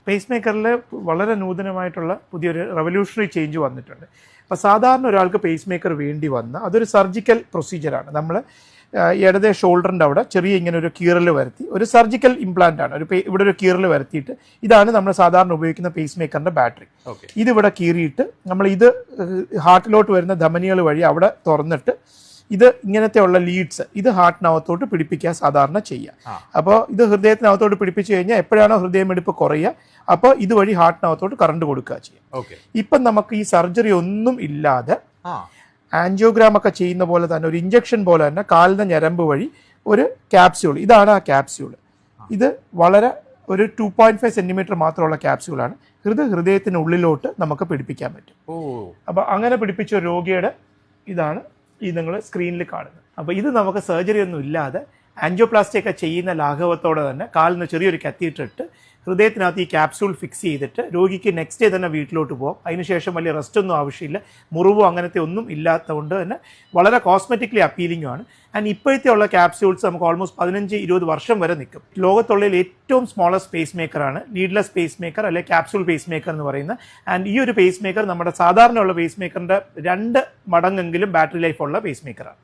Pace മേക്കറിൽ വളരെ നൂതനമായിട്ടുള്ള പുതിയൊരു revolutionary change വന്നിട്ടുണ്ട്. അപ്പോൾ സാധാരണ ഒരാൾക്ക് പേസ് മേക്കർ വേണ്ടി വന്ന അതൊരു സർജിക്കൽ പ്രൊസീജിയറാണ്. നമ്മൾ ഇടതേ ഷോൾഡറിൻ്റെ അവിടെ ചെറിയ ഇങ്ങനെ ഒരു കീറൽ വരുത്തി ഒരു സർജിക്കൽ ഇംപ്ലാന്റ് ആണ്. ഇവിടെ ഒരു കീറൽ വരുത്തിയിട്ട് ഇതാണ് നമ്മൾ സാധാരണ ഉപയോഗിക്കുന്ന പേസ് മേക്കറിൻ്റെ ബാറ്ററി. ഇതിവിടെ കീറിയിട്ട് നമ്മൾ ഇത് ഹാർട്ടിലോട്ട് വരുന്ന ധമനികൾ വഴി അവിടെ തുറന്നിട്ട് ഇത് ഇങ്ങനത്തെ ഉള്ള ലീഡ്സ് ഇത് ഹാർട്ടിനകത്തോട്ട് പിടിപ്പിക്കാൻ സാധാരണ ചെയ്യുക. അപ്പോൾ ഇത് ഹൃദയത്തിനകത്തോട്ട് പിടിപ്പിച്ചു കഴിഞ്ഞാൽ എപ്പോഴാണോ ഹൃദയമിടിപ്പ് കുറയുക അപ്പോൾ ഇതുവഴി ഹാർട്ടിനകത്തോട്ട് കറണ്ട് കൊടുക്കുക ചെയ്യും. ഇപ്പം നമുക്ക് ഈ സർജറി ഒന്നും ഇല്ലാതെ ആൻജിയോഗ്രാം ഒക്കെ ചെയ്യുന്ന പോലെ തന്നെ ഒരു ഇഞ്ചക്ഷൻ പോലെ തന്നെ കാലിന്റെ ഞരമ്പ് വഴി ഒരു ക്യാപ്സ്യൂൾ, ഇതാണ് ആ ക്യാപ്സ്യൂൾ. ഇത് വളരെ ഒരു 2.5 സെന്റിമീറ്റർ മാത്രമുള്ള ക്യാപ്സ്യൂളാണ്. ഹൃദയത്തിനുള്ളിലോട്ട് നമുക്ക് പിടിപ്പിക്കാൻ പറ്റും. അപ്പോൾ അങ്ങനെ പിടിപ്പിച്ച ഒരു രോഗിയുടെ ഇതാണ് ഈ നിങ്ങൾ സ്ക്രീനിൽ കാണുന്നത്. അപ്പോൾ ഇത് നമുക്ക് സർജറി ഒന്നും ഇല്ലാതെ ആൻജിയോപ്ലാസ്റ്റി ഒക്കെ ചെയ്യുന്ന ലാഘവത്തോടെ തന്നെ കാലിന് ചെറിയൊരു കത്തീറ്ററിട്ട് ഹൃദയത്തിനകത്ത് ഈ ക്യാപ്സ്യൂൾ ഫിക്സ് ചെയ്തിട്ട് രോഗിക്ക് നെക്സ്റ്റ് ഡേ തന്നെ വീട്ടിലോട്ട് പോകാം. അതിനുശേഷം വലിയ റെസ്റ്റ് ഒന്നും ആവശ്യമില്ല. മുറിവോ അങ്ങനത്തെ ഒന്നും ഇല്ലാത്തതുകൊണ്ട് തന്നെ വളരെ കോസ്മെറ്റിക്കലി അപ്പീലിംഗും ആണ്. ആൻഡ് ഇപ്പോഴത്തെ ഉള്ള ക്യാപ്സ്യൂൾസ് നമുക്ക് ഓൾമോസ്റ്റ് 15-20 വർഷം വരെ നിൽക്കും. ലോകത്തുള്ളതിൽ ഏറ്റവും സ്മോളസ്റ്റ് പേസ് മേക്കറാണ് നീഡ്ലെസ് പേസ് മേക്കർ അല്ലെ ക്യാപ്സ്യൂൾ പേസ് മേക്കർ എന്ന് പറയുന്നത്. ആൻഡ് ഈ ഒരു പേസ് മേക്കർ നമ്മുടെ സാധാരണയുള്ള പേസ് മേക്കറിന്റെ 2 മടങ്ങെങ്കിലും ബാറ്ററി ലൈഫ് ഉള്ള പേസ് മേക്കറാണ്.